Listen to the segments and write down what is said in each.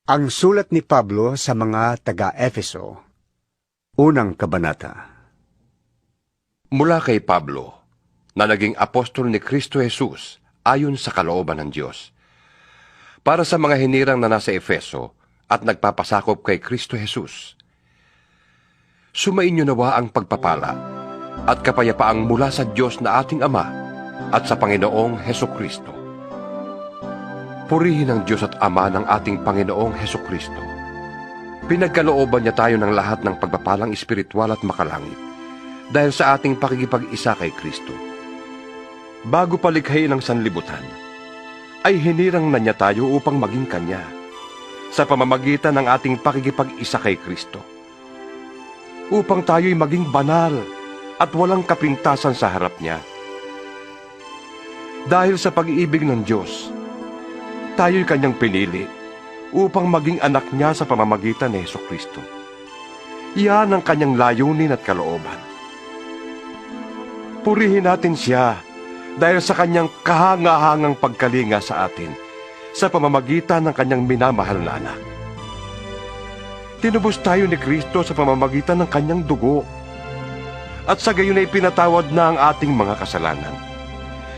Ang sulat ni Pablo sa mga taga-Efeso, unang kabanata. Mula kay Pablo, na naging apostol ni Kristo Jesus ayon sa kalooban ng Diyos, para sa mga hinirang na nasa Efeso at nagpapasakop kay Kristo Jesus. Sumainyo nawa ang pagpapala at kapayapaang mula sa Diyos na ating Ama at sa Panginoong Heso Kristo. Purihin ang Diyos at Ama ng ating Panginoong Heso Kristo. Pinagkalooban niya tayo ng lahat ng pagpapalang espiritual at makalangit dahil sa ating pakikipag-isa kay Kristo. Bago palikhain ang sanlibutan, ay hinirang na niya tayo upang maging Kanya sa pamamagitan ng ating pakikipag-isa kay Kristo, upang tayo'y maging banal at walang kapintasan sa harap niya. Dahil sa pag-iibig ng Diyos, tayo'y Kanyang pinili upang maging anak niya sa pamamagitan ni Jesucristo. Iyan ang Kanyang layunin at kalooban. Purihin natin Siya dahil sa Kanyang kahangahangang pagkalinga sa atin sa pamamagitan ng Kanyang minamahal na anak. Tinubos tayo ni Kristo sa pamamagitan ng Kanyang dugo, at sa gayon ay pinatawad na ang ating mga kasalanan.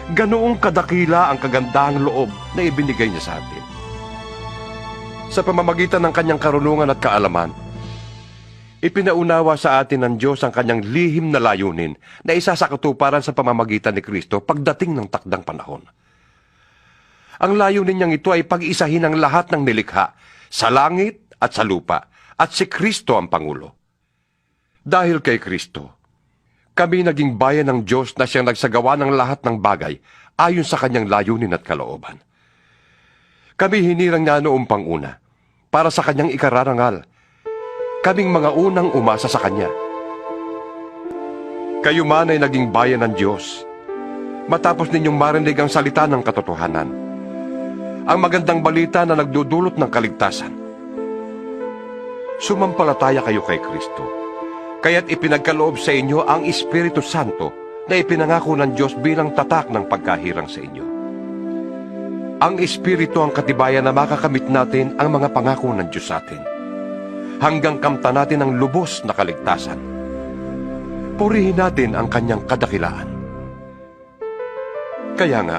Ganoong kadakila ang kagandahang loob na ibinigay niya sa atin. Sa pamamagitan ng Kanyang karunungan at kaalaman, ipinaunawa sa atin ng Diyos ang Kanyang lihim na layunin na isa sa katuparan sa pamamagitan ni Kristo pagdating ng takdang panahon. Ang layunin niyang ito ay pag-isahin ang lahat ng nilikha sa langit at sa lupa, at si Kristo ang Pangulo. Dahil kay Kristo, kami naging bayan ng Diyos na siyang nagsagawa ng lahat ng bagay ayon sa Kanyang layunin at kalooban. Kami hinirang niya noong panguna para sa Kanyang ikararangal. Kaming mga unang umasa sa Kanya. Kayo man ay naging bayan ng Diyos matapos ninyong marinig ang salita ng katotohanan, ang magandang balita na nagdudulot ng kaligtasan. Sumampalataya kayo kay Kristo, kaya't ipinagkaloob sa inyo ang Espiritu Santo na ipinangako ng Diyos bilang tatak ng pagkahirang sa inyo. Ang Espiritu ang katibayan na makakamit natin ang mga pangako ng Diyos sa atin, hanggang kamtan natin ang lubos na kaligtasan. Purihin natin ang Kanyang kadakilaan. Kaya nga,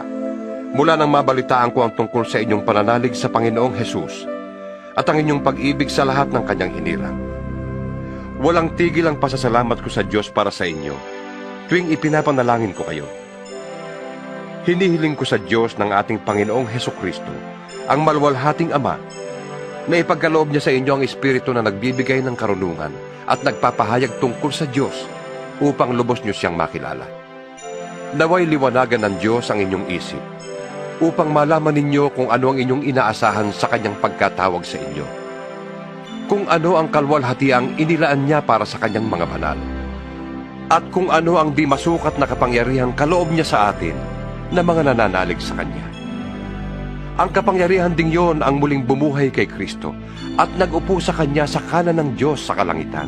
mula nang mabalitaan ko ang tungkol sa inyong pananalig sa Panginoong Hesus at ang inyong pag-ibig sa lahat ng Kanyang hinirang, walang tigil ang pasasalamat ko sa Diyos para sa inyo tuwing ipinapanalangin ko kayo. Hinihiling ko sa Diyos ng ating Panginoong Hesukristo, ang maluwalhating Ama, na ipagkaloob niya sa inyo ang Espiritu na nagbibigay ng karunungan at nagpapahayag tungkol sa Diyos upang lubos niyo siyang makilala. Naway liwanagan ng Diyos ang inyong isip upang malaman ninyo kung ano ang inyong inaasahan sa Kanyang pagkatawag sa inyo, kung ano ang kalwalhatiang inilaan niya para sa Kanyang mga banal, at kung ano ang di masukat na kapangyarihang kaloob niya sa atin na mga nananalig sa Kanya. Ang kapangyarihan ding yon ang muling bumuhay kay Kristo at nag-upo sa Kanya sa kanan ng Diyos sa kalangitan.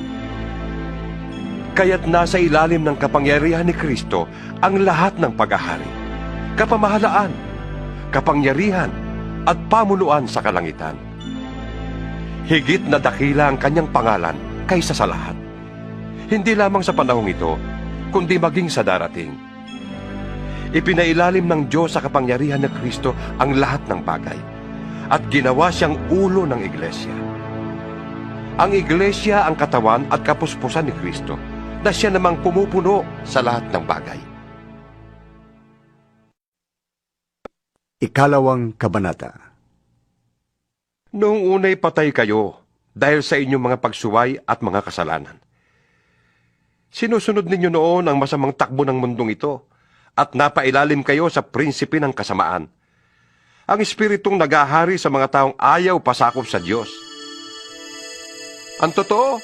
Kaya't nasa ilalim ng kapangyarihan ni Kristo ang lahat ng paghahari, kapamahalaan, kapangyarihan at pamunuan sa kalangitan. Higit na dakila ang Kanyang pangalan kaysa sa lahat, hindi lamang sa panahong ito, kundi maging sa darating. Ipinailalim ng Diyos sa kapangyarihan ni Kristo ang lahat ng bagay at ginawa siyang ulo ng Iglesia. Ang Iglesia ang katawan at kapuspusan ni Kristo na siya namang pumupuno sa lahat ng bagay. Ikalawang kabanata. Noong unay patay kayo dahil sa inyong mga pagsuway at mga kasalanan. Sinusunod ninyo noon ang masamang takbo ng mundong ito at napailalim kayo sa prinsipe ng kasamaan, ang espiritong nagahari sa mga taong ayaw pasakop sa Diyos. Ang totoo,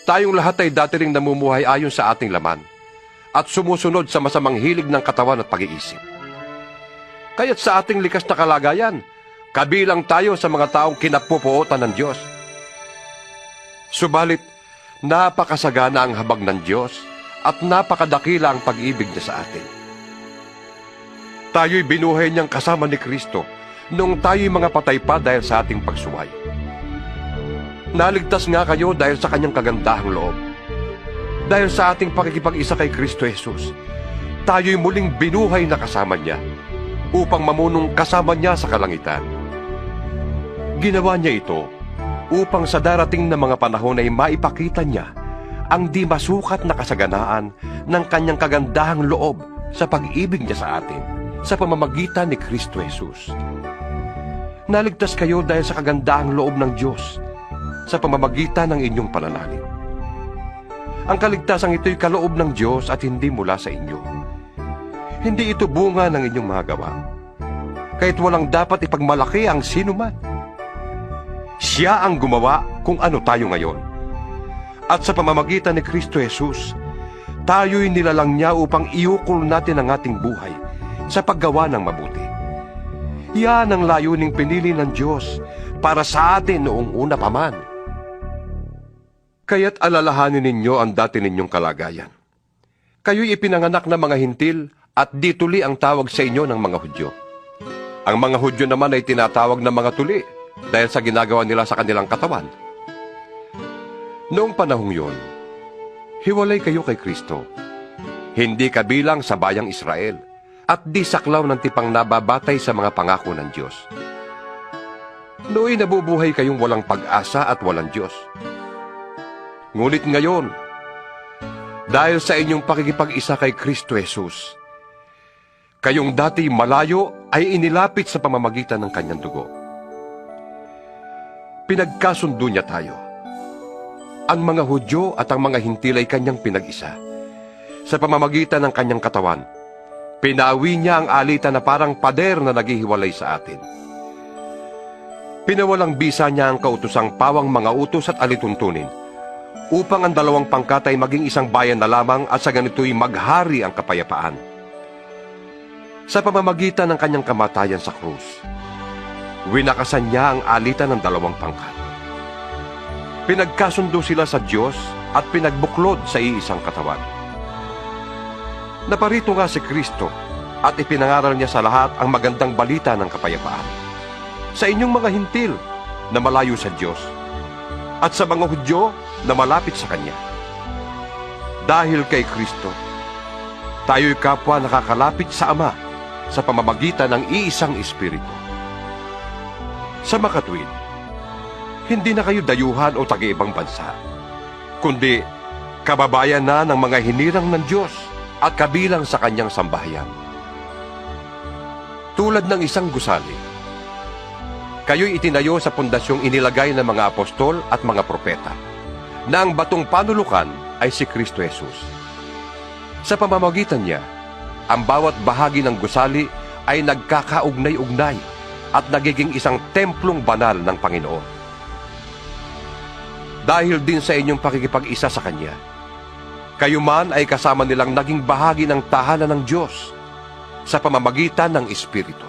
tayong lahat ay dati ring namumuhay ayon sa ating laman at sumusunod sa masamang hilig ng katawan at pag-iisip. Kaya't sa ating likas na kalagayan, kabilang tayo sa mga taong kinapupuotan ng Diyos. Subalit, napakasagana ang habag ng Diyos at napakadakila ang pag-ibig niya sa atin. Tayo'y binuhay niyang kasama ni Kristo noong tayo'y mga patay pa dahil sa ating pagsuway. Naligtas nga kayo dahil sa kanyang kagandahang loob. Dahil sa ating pakikipag-isa kay Kristo Jesus, tayo'y muling binuhay na kasama niya upang mamunong kasama niya sa kalangitan. Ginawa niya ito upang sa darating na mga panahon ay maipakita niya ang di masukat na kasaganaan ng kanyang kagandahang loob sa pag-ibig niya sa atin sa pamamagitan ni Kristo Jesus. Naligtas kayo dahil sa kagandahang loob ng Diyos sa pamamagitan ng inyong pananalig. Ang kaligtasang ito'y kaloob ng Diyos at hindi mula sa inyo. Hindi ito bunga ng inyong mga gawa, kahit walang dapat ipagmalaki ang sinuman. Siya ang gumawa kung ano tayo ngayon. At sa pamamagitan ni Kristo Jesus, tayo'y nilalang niya upang iukol natin ang ating buhay sa paggawa ng mabuti. Yan ang layuning pinili ng Diyos para sa atin noong una pa man. Kaya't alalahanin ninyo ang dati ninyong kalagayan. Kayo'y ipinanganak na mga hintil at di tuli ang tawag sa inyo ng mga Hudyo. Ang mga Hudyo naman ay tinatawag na mga tuli dahil sa ginagawa nila sa kanilang katawan. Noong panahong yun, hiwalay kayo kay Kristo. Hindi kabilang sa bayang Israel at di saklaw ng tipang nababatay sa mga pangako ng Diyos. Nooy nabubuhay kayong walang pag-asa at walang Diyos. Ngunit ngayon, dahil sa inyong pakikipag-isa kay Kristo Jesus, kayong dati malayo ay inilapit sa pamamagitan ng kanyang dugo. Pinagkasundo niya tayo. Ang mga Hudyo at ang mga hintil ay kanyang pinag-isa. Sa pamamagitan ng kanyang katawan, pinawi niya ang alitan na parang pader na naghihiwalay sa atin. Pinawalang bisa niya ang kautusang pawang mga utos at alituntunin, upang ang dalawang pangkat ay maging isang bayan na lamang at sa ganito'y maghari ang kapayapaan. Sa pamamagitan ng kanyang kamatayan sa krus, winakasan niya ang alitan ng dalawang pangkat. Pinagkasundo sila sa Diyos at pinagbuklod sa iisang katawan. Naparito nga si Kristo at ipinangaral niya sa lahat ang magandang balita ng kapayapaan. Sa inyong mga hintil na malayo sa Diyos at sa mga Hudyo na malapit sa Kanya. Dahil kay Kristo, tayo'y kapwa nakakalapit sa Ama sa pamamagitan ng iisang Espiritu. Sa makatwid, hindi na kayo dayuhan o taga-ibang bansa, kundi kababayan na ng mga hinirang ng Diyos at kabilang sa Kanyang sambahayan. Tulad ng isang gusali, kayo'y itinayo sa pundasyong inilagay ng mga apostol at mga propeta, na ang batong panulukan ay si Kristo Jesus. Sa pamamagitan niya, ang bawat bahagi ng gusali ay nagkakaugnay-ugnay at nagiging isang templong banal ng Panginoon. Dahil din sa inyong pakikipag-isa sa Kanya, kayo man ay kasama nilang naging bahagi ng tahanan ng Diyos sa pamamagitan ng Espiritu.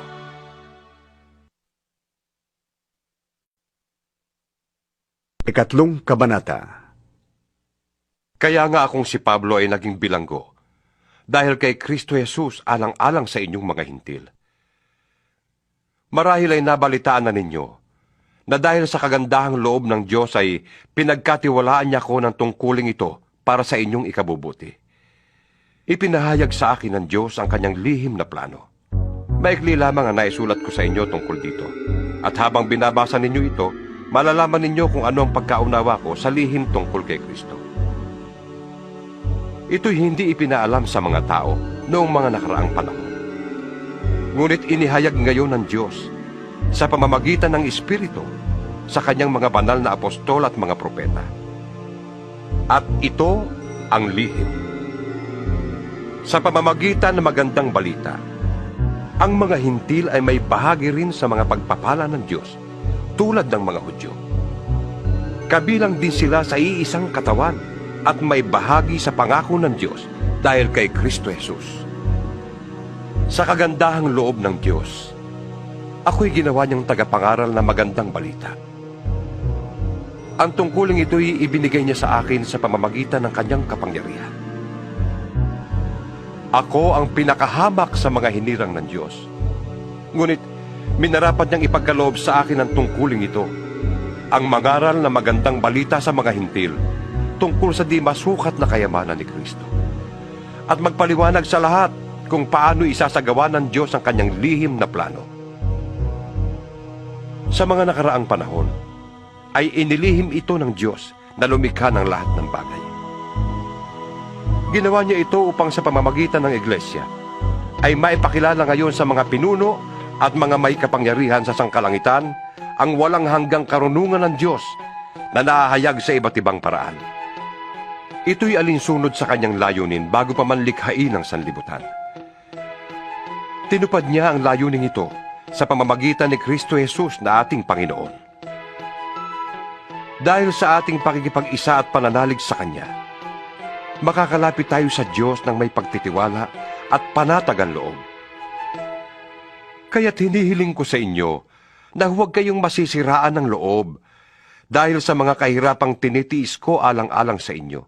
Ikatlong kabanata. Kaya nga akong si Pablo ay naging bilanggo, dahil kay Kristo Jesus alang-alang sa inyong mga hintil. Marahil ay nabalitaan na ninyo, na dahil sa kagandahang loob ng Diyos ay pinagkatiwalaan niya ko ng tungkuling ito para sa inyong ikabubuti. Ipinahayag sa akin ng Diyos ang kanyang lihim na plano. Maikli lamang ang naisulat ko sa inyo tungkol dito. At habang binabasa ninyo ito, malalaman ninyo kung ano ang pagkaunawa ko sa lihim tungkol kay Kristo. Ito'y hindi ipinaalam sa mga tao noong mga nakaraang panahon. Ngunit inihayag ngayon ng Diyos sa pamamagitan ng Espiritu sa kanyang mga banal na apostol at mga propeta. At ito ang lihim. Sa pamamagitan ng magandang balita, ang mga hintil ay may bahagi rin sa mga pagpapala ng Diyos tulad ng mga Hudyo. Kabilang din sila sa iisang katawan at may bahagi sa pangako ng Diyos dahil kay Kristo Jesus. Sa kagandahang loob ng Diyos, ako'y ginawa niyang tagapangaral na magandang balita. Ang tungkuling ito'y ibinigay niya sa akin sa pamamagitan ng kanyang kapangyarihan. Ako ang pinakahamak sa mga hinirang ng Diyos. Ngunit minarapat niyang ipagkaloob sa akin ang tungkuling ito ang mangaral na magandang balita sa mga hintil tungkol sa di masukat na kayamanan ni Kristo. At magpaliwanag sa lahat kung paano isasagawa ng Diyos ang kanyang lihim na plano. Sa mga nakaraang panahon, ay inilihim ito ng Diyos na lumikha ng lahat ng bagay. Ginawa niya ito upang sa pamamagitan ng Iglesia ay maipakilala ngayon sa mga pinuno at mga may kapangyarihan sa sangkalangitan ang walang hanggang karunungan ng Diyos na nahahayag sa iba't ibang paraan. Ito'y alinsunod sa kanyang layunin bago pa man likhain ang sanlibutan. Tinupad niya ang layunin ito sa pamamagitan ni Kristo Jesus na ating Panginoon. Dahil sa ating pakikipag-isa at pananalig sa Kanya, makakalapit tayo sa Diyos ng may pagtitiwala at panatagang loob. Kaya't hinihiling ko sa inyo na huwag kayong masisiraan ng loob dahil sa mga kahirapang tinitiis ko alang-alang sa inyo,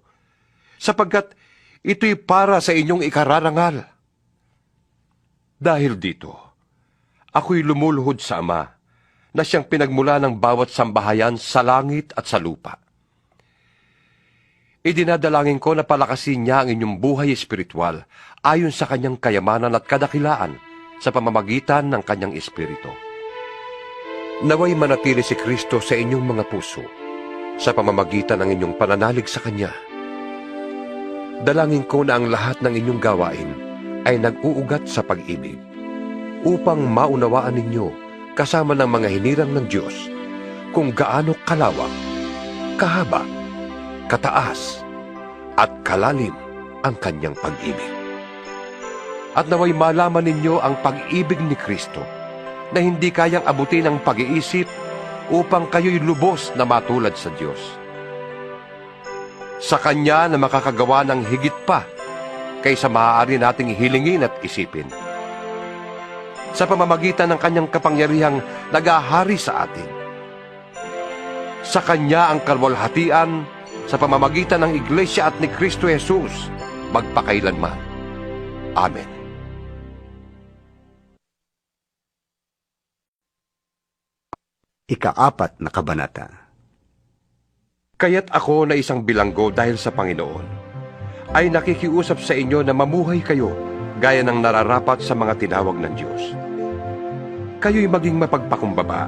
sapagkat ito'y para sa inyong ikararangal. Dahil dito, ako'y lumuluhod sa Ama na siyang pinagmula ng bawat sambahayan sa langit at sa lupa. Idinadalangin ko na palakasin niya ang inyong buhay espiritual ayon sa kanyang kayamanan at kadakilaan sa pamamagitan ng kanyang espiritu. Naway manatili si Kristo sa inyong mga puso sa pamamagitan ng inyong pananalig sa Kanya. Dalangin ko na ang lahat ng inyong gawain ay nag-uugat sa pag-ibig upang maunawaan ninyo kasama ng mga hinirang ng Diyos kung gaano kalawak, kahaba, kataas, at kalalim ang kanyang pag-ibig. At naway malaman ninyo ang pag-ibig ni Kristo na hindi kayang abutin ng pag-iisip upang kayo'y lubos na matulad sa Diyos. Sa Kanya na makakagawa ng higit pa kaysa maaari nating hilingin at isipin. Sa pamamagitan ng kanyang kapangyarihang nagahari sa atin. Sa Kanya ang kalwalhatian sa pamamagitan ng Iglesia at ni Kristo Jesus magpakailanman. Amen. Ika-4 na kabanata. Kaya't ako na isang bilanggo dahil sa Panginoon, ay nakikiusap sa inyo na mamuhay kayo gaya ng nararapat sa mga tinawag ng Diyos. Kayo'y maging mapagpakumbaba,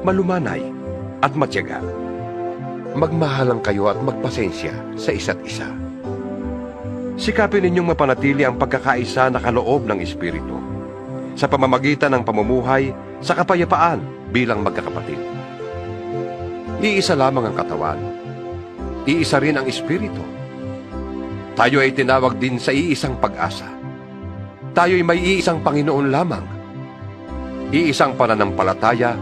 malumanay at matyaga. Magmahalang kayo at magpasensya sa isa't isa. Sikapin ninyong mapanatili ang pagkakaisa na kaloob ng Espiritu sa pamamagitan ng pamumuhay sa kapayapaan bilang magkakapatid. Iisa lamang ang katawan, iisa rin ang Espiritu. Tayo ay tinawag din sa iisang pag-asa. Tayo'y may iisang Panginoon lamang, iisang pananampalataya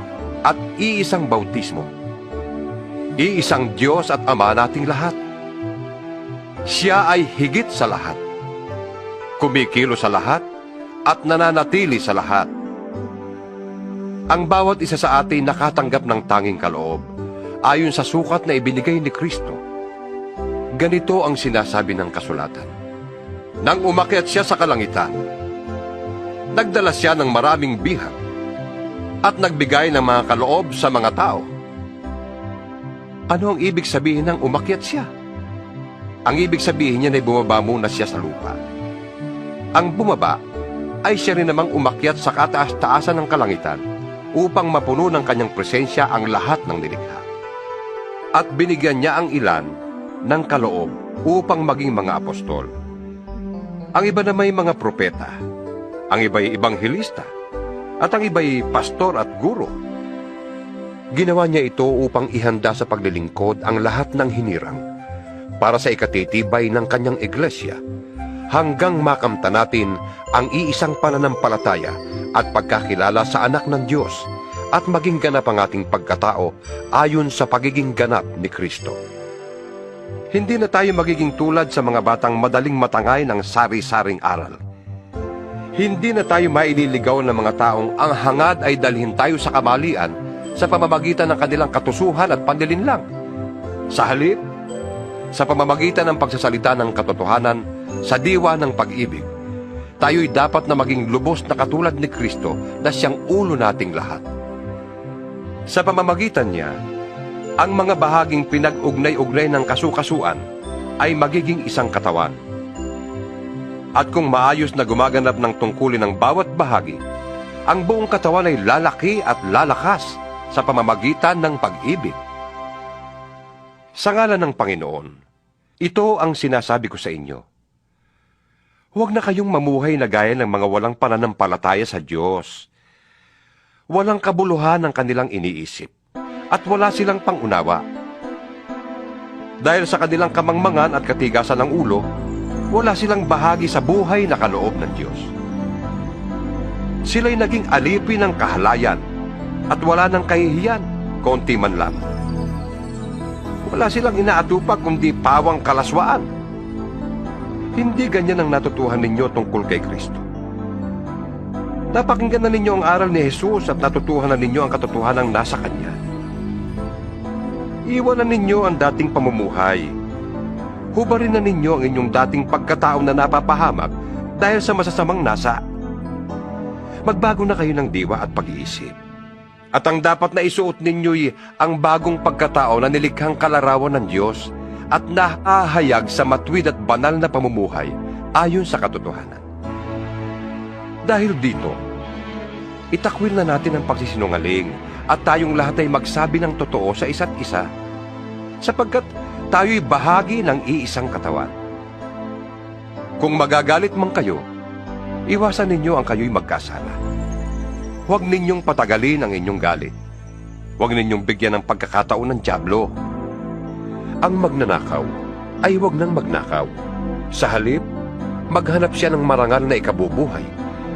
at iisang bautismo. Iisang Diyos at Ama nating lahat. Siya ay higit sa lahat, kumikilo sa lahat at nananatili sa lahat. Ang bawat isa sa atin nakatanggap ng tanging kaloob ayon sa sukat na ibinigay ni Kristo. Ganito ang sinasabi ng kasulatan. Nang umakyat siya sa kalangitan, nagdala siya ng maraming bihag at nagbigay ng mga kaloob sa mga tao. Ano ang ibig sabihin ng umakyat siya? Ang ibig sabihin niya ay bumaba muna siya sa lupa. Ang bumaba ay siya rin namang umakyat sa kataas-taasan ng kalangitan upang mapuno ng kanyang presensya ang lahat ng nilikha. At binigyan niya ang ilan ng kaloob upang maging mga apostol. Ang iba na may mga propeta, ang iba'y ibanghilista, at ang iba'y pastor at guro. Ginawa niya ito upang ihanda sa paglilingkod ang lahat ng hinirang para sa ikatitibay ng kanyang iglesia hanggang makamta natin ang iisang pananampalataya at pagkakilala sa anak ng Diyos at maging ganap ang ating pagkatao ayon sa pagiging ganap ni Kristo. Hindi na tayo magiging tulad sa mga batang madaling matangay ng sari-saring aral. Hindi na tayo maililigaw ng mga taong ang hangad ay dalhin tayo sa kamalian sa pamamagitan ng kanilang katusuhan at panlilinlang. Sa halip, sa pamamagitan ng pagsasalita ng katotohanan sa diwa ng pag-ibig, tayo'y dapat na maging lubos na katulad ni Kristo na siyang ulo nating lahat. Sa pamamagitan niya, ang mga bahaging pinag-ugnay-ugnay ng kasukasuan ay magiging isang katawan. At kung maayos na gumaganap ng tungkulin ng bawat bahagi, ang buong katawan ay lalaki at lalakas sa pamamagitan ng pag-ibig. Sa ngalan ng Panginoon, ito ang sinasabi ko sa inyo. Huwag na kayong mamuhay na gaya ng mga walang pananampalataya sa Diyos. Walang kabuluhan ang kanilang iniisip, at wala silang pangunawa. Dahil sa kanilang kamangmangan at katigasan ng ulo, wala silang bahagi sa buhay na kaloob ng Diyos. Sila'y naging alipin ng kahalayan at wala ng kahihiyan, konti man lamang. Wala silang inaatupag kundi pawang kalaswaan. Hindi ganyan ang natutuhan ninyo tungkol kay Kristo. Napakinggan na ninyo ang aral ni Jesus at natutuhan na ninyo ang katotohanan ng nasa Kanya. Iwanan ninyo ang dating pamumuhay. Hubarin na ninyo ang inyong dating pagkatao na napapahamak dahil sa masasamang nasa. Magbago na kayo ng diwa at pag-iisip. At ang dapat na isuot ninyo'y ang bagong pagkatao na nilikhang kalarawan ng Diyos at nahahayag sa matuwid at banal na pamumuhay ayon sa katotohanan. Dahil dito, itakwil na natin ang pagsisinungaling at tayong lahat ay magsabi ng totoo sa isa't isa, sapagkat tayo'y bahagi ng iisang katawan. Kung magagalit man kayo, iwasan ninyo ang kayo'y magkasala. Huwag ninyong patagalin ang inyong galit. Huwag ninyong bigyan ng pagkakataon ng dyablo. Ang magnanakaw ay huwag nang magnakaw. Sa halip, maghanap siya ng marangal na ikabubuhay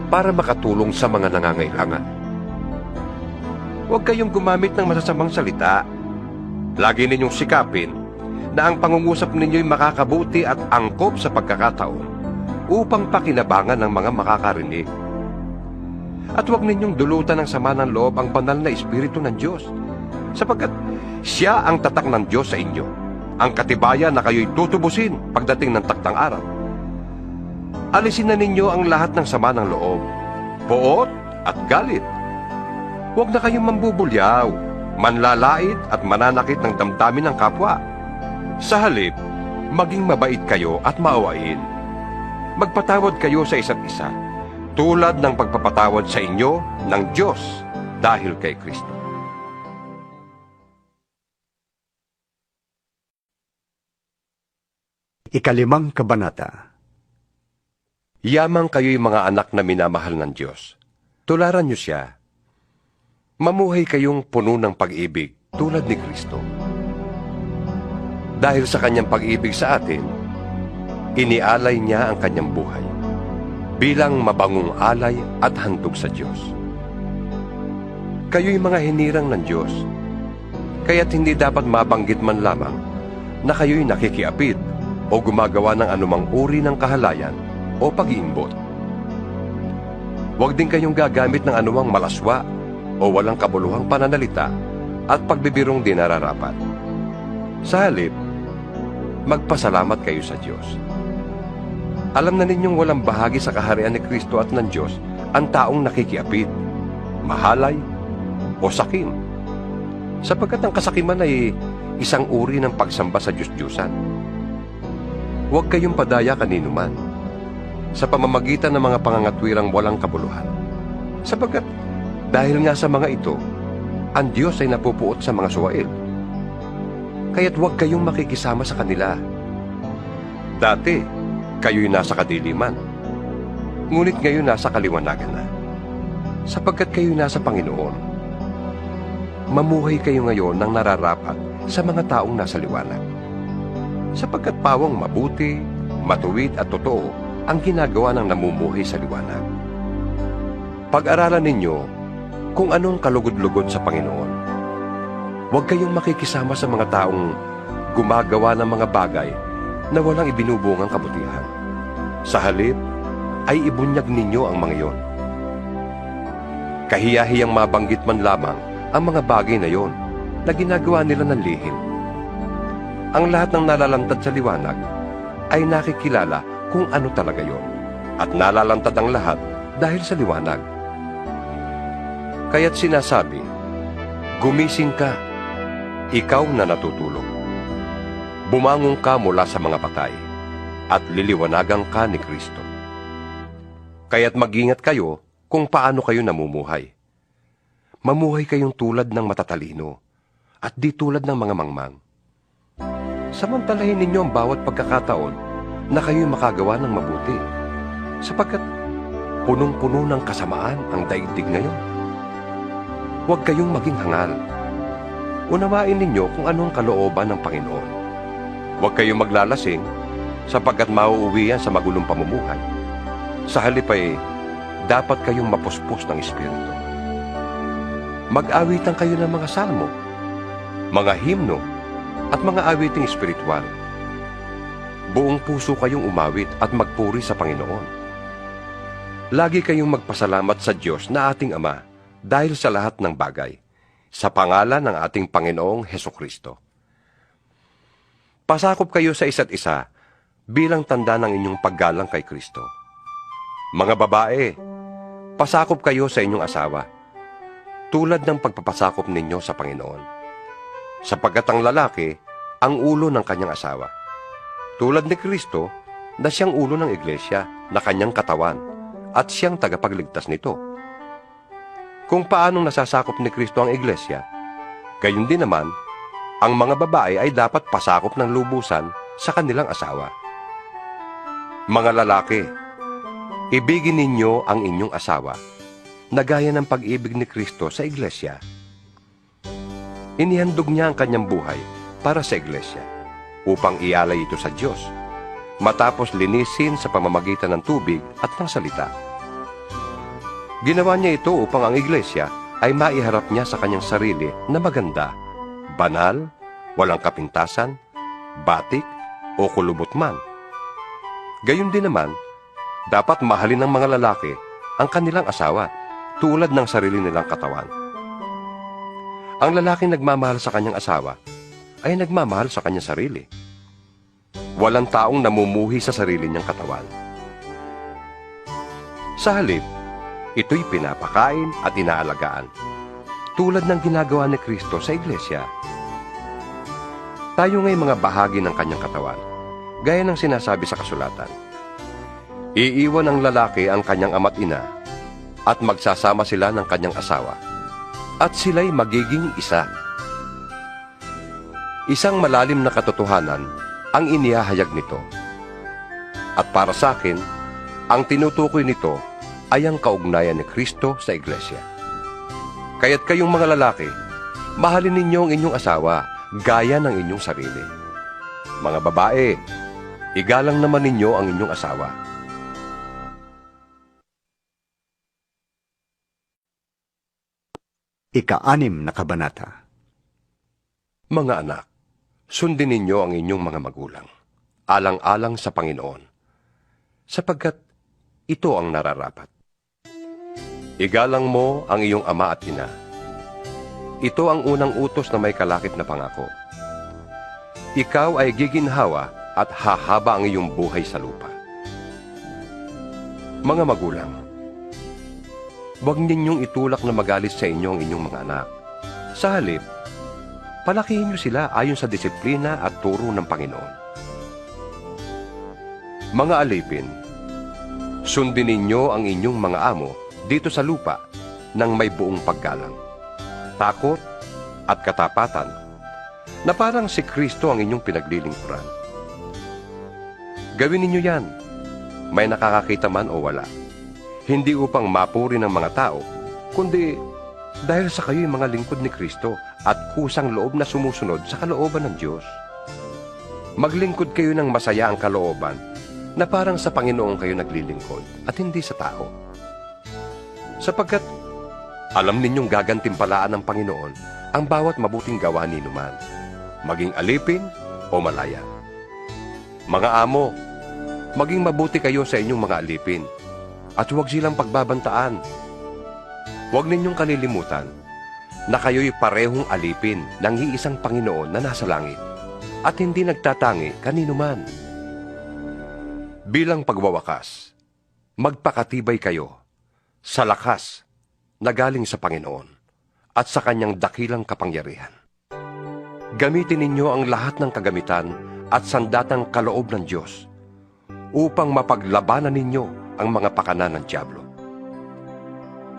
para makatulong sa mga nangangailangan. Huwag kayong gumamit ng masasamang salita. Lagi ninyong sikapin na ang pangungusap ninyo'y makakabuti at angkop sa pagkakataon upang pakinabangan ng mga makakarinig. At huwag ninyong dulutan ng sama ng loob ang banal na Espiritu ng Diyos, sapagkat siya ang tatak ng Diyos sa inyo, ang katibayan na kayo'y tutubusin pagdating ng taktang araw. Alisin na ninyo ang lahat ng sama ng loob, poot at galit. Huwag na kayong mambubulyaw, manlalait at mananakit ng damdamin ng kapwa. Sa halip, maging mabait kayo at maawain. Magpatawad kayo sa isa't isa, tulad ng pagpapatawad sa inyo ng Diyos dahil kay Kristo. Ikalimang kabanata. Yamang kayo'y mga anak na minamahal ng Diyos. Tularan niyo siya. Mamuhay kayong puno ng pag-ibig tulad ni Kristo. Dahil sa kanyang pag-ibig sa atin, inialay niya ang kanyang buhay bilang mabangong alay at handog sa Diyos. Kayo'y mga hinirang ng Diyos, kaya't hindi dapat mabanggit man lamang na kayo'y nakikiapid o gumagawa ng anumang uri ng kahalayan o pag-iimbot. Huwag din kayong gagamit ng anumang malaswa o walang kabuluhang pananalita at pagbibirong di nararapat. Sa halip, magpasalamat kayo sa Diyos. Alam na ninyong walang bahagi sa kaharian ni Kristo at ng Diyos ang taong nakikiapid, mahalay, o sakim, sapagkat ang kasakiman ay isang uri ng pagsamba sa Diyos-Diyusan. Huwag kayong padaya kanino man sa pamamagitan ng mga pangangatwirang walang kabuluhan, sapagkat dahil nga sa mga ito, ang Diyos ay napupuot sa mga suwail. Kaya't huwag kayong makikisama sa kanila. Dati, kayo'y nasa kadiliman, ngunit ngayon nasa kaliwanagan na, sapagkat kayo'y nasa Panginoon. Mamuhay kayo ngayon ng nararapat sa mga taong nasa liwanag, sapagkat pawang mabuti, matuwid at totoo ang ginagawa ng namumuhay sa liwanag. Pag-aralan ninyo kung anong kalugod-lugod sa Panginoon. Huwag kayong makikisama sa mga taong gumagawa ng mga bagay na walang ibinubungang kabutihan. Sa halip, ay ibunyag ninyo ang mga iyon. Kahiya-hiyang mabanggit man lamang ang mga bagay na iyon na ginagawa nila ng lihim. Ang lahat ng nalalantad sa liwanag ay nakikilala kung ano talaga iyon, at nalalantad ang lahat dahil sa liwanag. Kaya't sinasabi, gumising ka, ikaw na natutulog. Bumangon ka mula sa mga patay, at liliwanagan ka ni Kristo. Kaya't mag-ingat kayo kung paano kayo namumuhay. Mamuhay kayong tulad ng matatalino, at di tulad ng mga mangmang. Samantalahin ninyo ang bawat pagkakataon na kayo'y makagawa ng mabuti, sapagkat punong-puno ng kasamaan ang daigdig ngayon. Huwag kayong maging hangal. Unawain ninyo kung anong kalooban ng Panginoon. Huwag kayong maglalasing, sapagkat mauuwi yan sa magulong pamumuhay. Sa halip ay dapat kayong mapuspos ng Espiritu. Mag-awitan kayo ng mga salmo, mga himno, at mga awiting espiritual. Buong puso kayong umawit at magpuri sa Panginoon. Lagi kayong magpasalamat sa Diyos na ating Ama dahil sa lahat ng bagay, sa pangalan ng ating Panginoong Hesukristo. Pasakop kayo sa isa't isa bilang tanda ng inyong paggalang kay Kristo. Mga babae, pasakop kayo sa inyong asawa, tulad ng pagpapasakop ninyo sa Panginoon. Sapagkat ang lalaki, ang ulo ng kanyang asawa. Tulad ni Kristo, na siyang ulo ng iglesia, na kanyang katawan, at siyang tagapagligtas nito. Kung paanong nasasakop ni Kristo ang iglesia, gayon din naman, ang mga babae ay dapat pasakop ng lubusan sa kanilang asawa. Mga lalaki, ibigin ninyo ang inyong asawa, na gaya ng pag-ibig ni Kristo sa iglesia. Inihandog niya ang kanyang buhay para sa iglesia, upang ialay ito sa Diyos, matapos linisin sa pamamagitan ng tubig at ng salita. Ginawa niya ito upang ang iglesia ay maiharap niya sa kanyang sarili na maganda, banal, walang kapintasan, batik, o kulubot man. Gayon din naman, dapat mahalin ng mga lalaki ang kanilang asawa tulad ng sarili nilang katawan. Ang lalaking nagmamahal sa kanyang asawa ay nagmamahal sa kanyang sarili. Walang taong namumuhi sa sarili niyang katawan. Sa halip, ito'y pinapakain at inaalagaan, tulad ng ginagawa ni Kristo sa iglesia. Tayo nga'y mga bahagi ng kanyang katawan, gaya ng sinasabi sa kasulatan. Iiwan ng lalaki ang kanyang ama't ina, at magsasama sila ng kanyang asawa, at sila'y magiging isa. Isang malalim na katotohanan ang inihahayag nito. At para sa akin, ang tinutukoy nito ay ang kaugnayan ni Kristo sa iglesia. Kaya't kayong mga lalaki, mahalin ninyo ang inyong asawa gaya ng inyong sarili. Mga babae, igalang naman ninyo ang inyong asawa. Ika-6 na kabanata. Mga anak, sundin ninyo ang inyong mga magulang, alang-alang sa Panginoon, sapagkat ito ang nararapat. Igalang mo ang iyong ama at ina. Ito ang unang utos na may kalakip na pangako. Ikaw ay giginhawa at hahaba ang iyong buhay sa lupa. Mga magulang, huwag ninyong itulak na magalit sa inyo ang inyong mga anak. Sa halip, palakihin niyo sila ayon sa disiplina at turo ng Panginoon. Mga alipin, sundin ninyo ang inyong mga amo dito sa lupa ng may buong paggalang, takot at katapatan, na parang si Kristo ang inyong pinaglilingkuran. Gawin ninyo yan, may nakakakita man o wala, hindi upang mapuri ng mga tao, kundi dahil sa kayo'y mga lingkod ni Kristo at kusang loob na sumusunod sa kalooban ng Diyos. Maglingkod kayo ng masaya ang kalooban na parang sa Panginoon kayo naglilingkod at hindi sa tao. Sapagkat alam ninyong gagantimpalaan ng Panginoon ang bawat mabuting gawa ninuman, maging alipin o malaya. Mga amo, maging mabuti kayo sa inyong mga alipin, at huwag silang pagbabantaan. Huwag ninyong kalilimutan na kayo'y parehong alipin ng iisang Panginoon na nasa langit at hindi nagtatangi kanino man. Bilang pagwawakas, magpakatibay kayo sa lakas na galing sa Panginoon at sa kanyang dakilang kapangyarihan. Gamitin ninyo ang lahat ng kagamitan at sandatang kaloob ng Diyos upang mapaglabanan ninyo ang mga pakanan ng dyablo.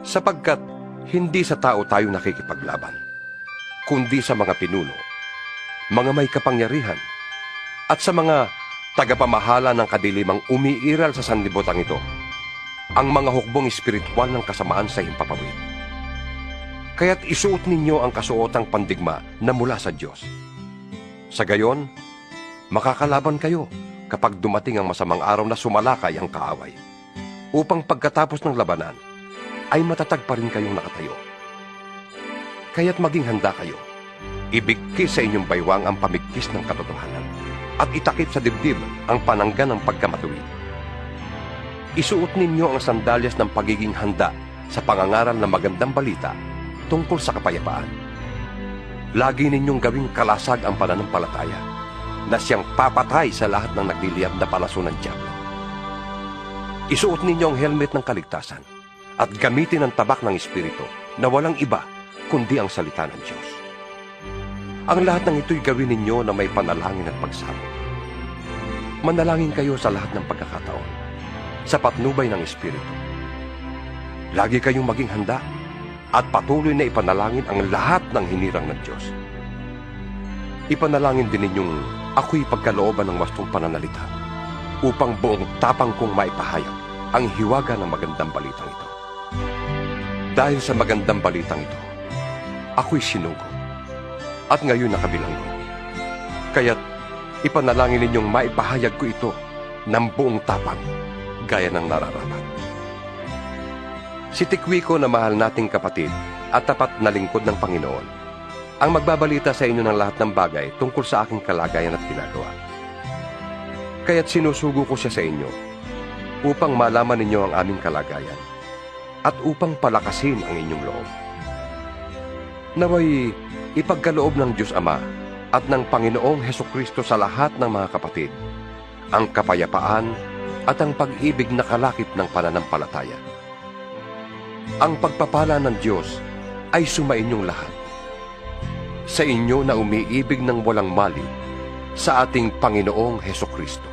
Sapagkat hindi sa tao tayo nakikipaglaban, kundi sa mga pinuno, mga may kapangyarihan, at sa mga tagapamahala ng kadilimang umiiral sa sanlibutan ito, ang mga hukbong espiritual ng kasamaan sa himpapawid. Kaya't isuot ninyo ang kasuotang pandigma na mula sa Diyos. Sa gayon, makakalaban kayo kapag dumating ang masamang araw na sumalakay ang kaaway, upang pagkatapos ng labanan, ay matatag pa rin kayong nakatayo. Kaya't maging handa kayo, ibigkis sa inyong baywang ang pamigkis ng katotohanan, at itakip sa dibdib ang panangga ng pagkamatuwid. Isuot ninyo ang sandalyas ng pagiging handa sa pangangaral ng magandang balita tungkol sa kapayapaan. Lagi ninyong gawing kalasag ang pananampalataya na siyang papatay sa lahat ng nagliliyab na palaso ng dyablo. Isuot ninyo ang helmet ng kaligtasan at gamitin ang tabak ng Espiritu na walang iba kundi ang salita ng Diyos. Ang lahat ng ito'y gawin ninyo na may panalangin at pagsamo. Manalangin kayo sa lahat ng pagkakataon, sa patnubay ng Espiritu. Lagi kayong maging handa at patuloy na ipanalangin ang lahat ng hinirang ng Diyos. Ipanalangin din ninyong ako'y pagkalooban ng wastong pananalita upang buong tapang kong maipahayag ang hiwaga ng magandang balitang ito. Dahil sa magandang balitang ito, ako'y sinugo at ngayon nakabilanggo. Kaya't ipanalangin ninyong maipahayag ko ito ng buong tapang gaya ng nararapat. Si Tikwico na mahal nating kapatid at tapat na lingkod ng Panginoon ang magbabalita sa inyo ng lahat ng bagay tungkol sa aking kalagayan at ginagawa. Kaya't sinusugo ko siya sa inyo upang malaman ninyo ang aming kalagayan at upang palakasin ang inyong loob. Naway ipagkaloob ng Diyos Ama at ng Panginoong Hesukristo sa lahat ng mga kapatid ang kapayapaan at ang pag-ibig na kalakip ng pananampalataya. Ang pagpapala ng Diyos ay sumainyong lahat. Sa inyo na umiibig ng walang mali sa ating Panginoong Hesukristo.